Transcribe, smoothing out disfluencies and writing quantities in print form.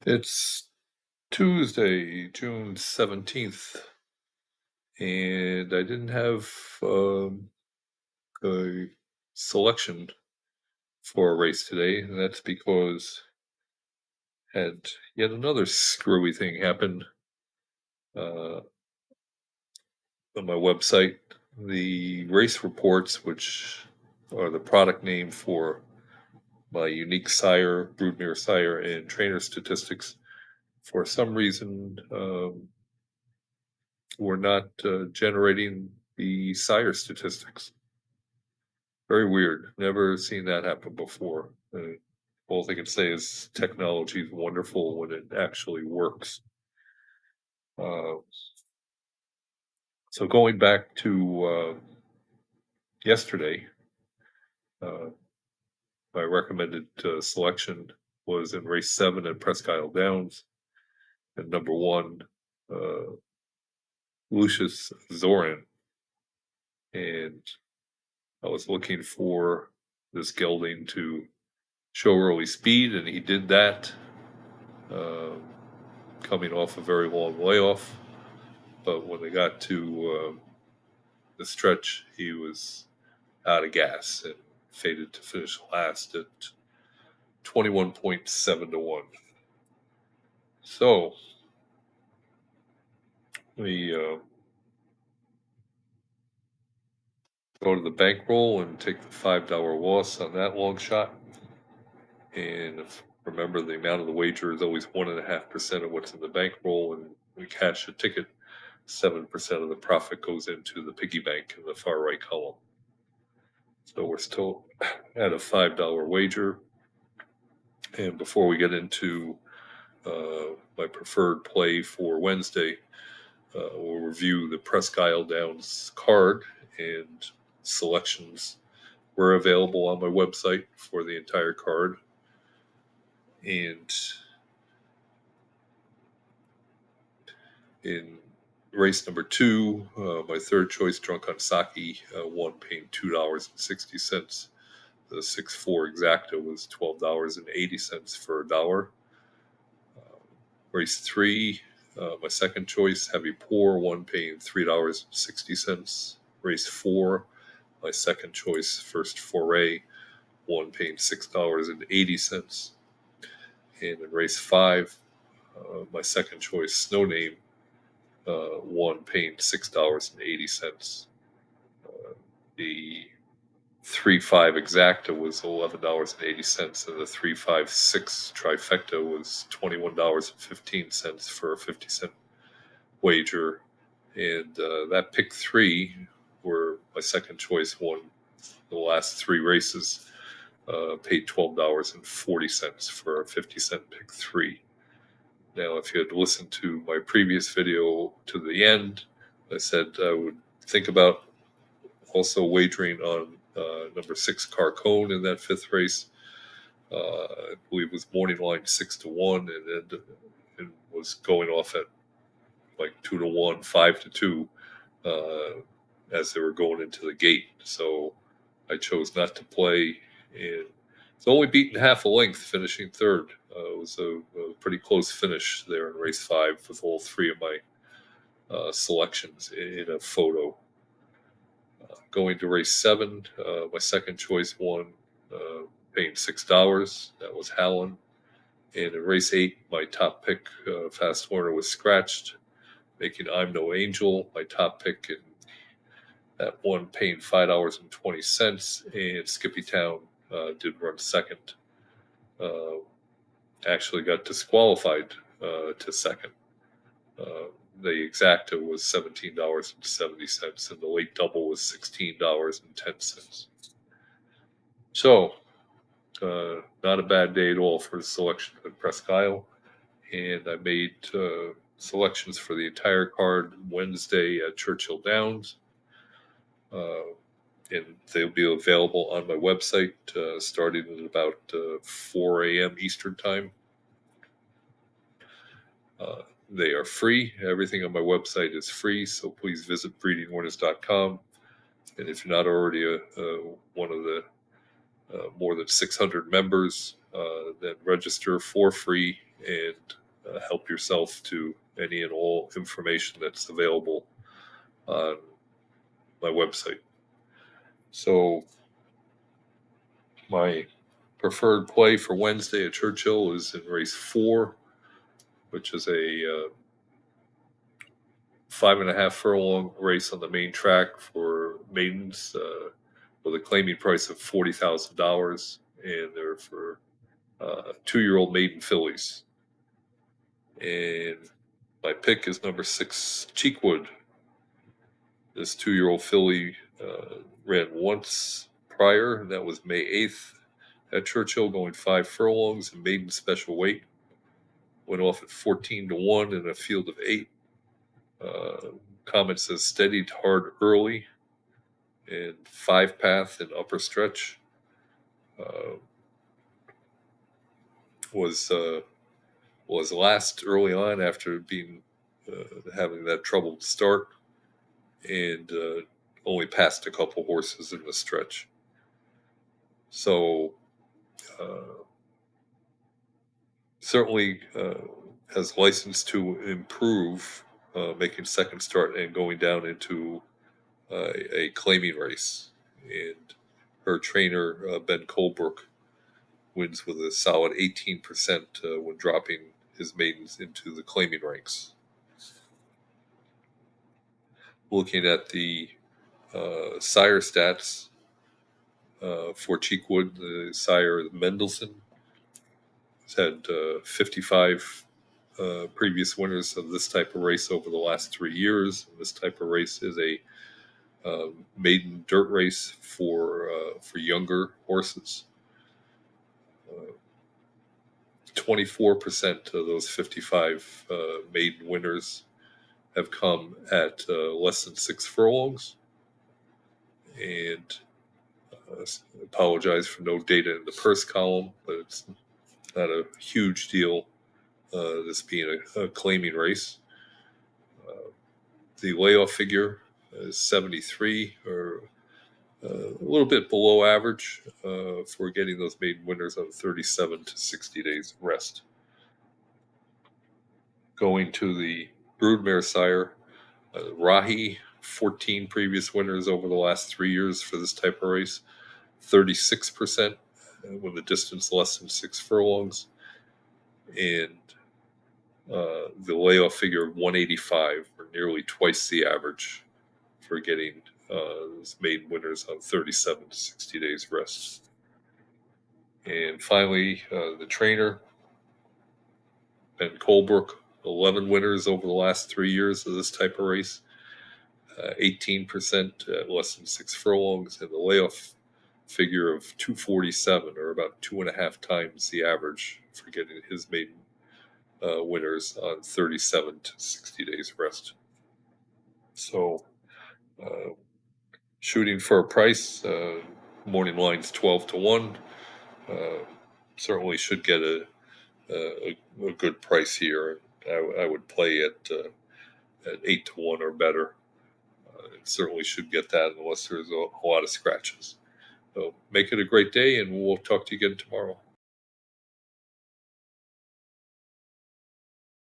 It's Tuesday, June 17th, and I didn't have a selection for a race today, and that's because had yet another screwy thing happen uh, on my website. The race reports, which are the product name for my unique sire, broodmare sire, and trainer statistics, for some reason were not generating the sire statistics. Very weird. Never seen that happen before. All I can say is technology is wonderful when it actually works. Uh, so going back to yesterday, uh, my recommended selection was in race 7 at Presque Isle Downs, and number 1, uh, LUCIOUS ZORAN. And I was looking for this gelding to show early speed, and he did that, uh, coming off a very long layoff. But when they got to the stretch, he was out of gas and fated to finish last at 21.7 to 1. So we go to the bankroll and take the $5 loss on that long shot. And remember, the amount of the wager is always 1.5% of what's in the bankroll, and we cash a ticket. 7% of the profit goes into the piggy bank in the far right column. So we're still at a $5 wager. And before we get into my preferred play for Wednesday, we'll review the Presque Isle Downs card, and selections were available on my website for the entire card. And in race number 2, my third choice, Drunk on Sake, won, paying $2.60. The 6-4 exacta was $12.80 for a dollar. Race 3, my second choice, Heavy Pour, won, paying $3.60. Race 4, my second choice, First Foray, won, paying $6.80. And in race 5, my second choice, Snow Name, won, paying $6.80. The 3-5 exacta was $11.80, and the 3-5-6 trifecta was $21.15 for a 50-cent wager. And that pick 3, where my second choice won the last 3 races, paid $12.40 for a 50-cent pick 3. Now, if you had listened to my previous video to the end, I said I would think about also wagering on number 6 Carcone in that 5th race. I believe it was morning line 6 to 1, and it was going off at like 2 to 1, 5 to 2, as they were going into the gate. So I chose not to play, and it's only beaten half a length, finishing third. It was a pretty close finish there in race 5 with all 3 of my selections in a photo. Going to race 7, my second choice won, paying $6. That was Hallen. And in race 8, my top pick, Fast Horner, was scratched, making I'm No Angel my top pick, and that one paying $5.20. And Skippy Town did run second. Actually got disqualified to second. The exacta was $17.70, and the late double was $16.10. So, not a bad day at all for the selection at Presque Isle. And I made selections for the entire card Wednesday at Churchill Downs. And they'll be available on my website starting at about 4 a.m. Eastern Time. They are free. Everything on my website is free, so please visit breedingwarners.com. And if you're not already one of the more than 600 members, then register for free and help yourself to any and all information that's available on my website. So my preferred play for Wednesday at Churchill is in race 4, which is a 5.5 furlong race on the main track for maidens with a claiming price of $40,000, and they're for 2-year-old maiden fillies. And my pick is number 6, Cheekwood. This 2-year-old filly ran once prior, and that was May 8th at Churchill, going 5 furlongs in maiden special weight. Went off at 14-1 in a field of 8. Comment says steadied hard early and 5-path and upper stretch. Was last early on after being having that troubled start, and only passed a couple horses in the stretch. So certainly has license to improve, making second start and going down into a claiming race. And her trainer, Ben Colebrook, wins with a solid 18% when dropping his maidens into the claiming ranks. Looking at the sire stats for Cheekwood, the sire Mendelssohn has had 55 previous winners of this type of race over the last 3 years. And this type of race is a maiden dirt race for younger horses. 24% of those 55 maiden winners have come at less than 6 furlongs. And apologize for no data in the purse column, but it's not a huge deal, this being a claiming race. The layoff figure is 73, or a little bit below average for getting those maiden winners on 37 to 60 days rest. Going to the broodmare sire, Rahi, 14 previous winners over the last 3 years for this type of race, 36% with a distance less than 6 furlongs, and the layoff figure of 185, or nearly twice the average for getting those maiden winners on 37 to 60 days rest. And finally, the trainer, Ben Colebrook, 11 winners over the last 3 years of this type of race, 18% at less than 6 furlongs, and the layoff figure of 247, or about 2.5 times the average for getting his maiden winners on 37 to 60 days rest. So shooting for a price, morning line's 12-1. Certainly should get a good price here. I would play at 8-1 or better. It certainly should get that unless there's a lot of scratches. So make it a great day, and we'll talk to you again tomorrow.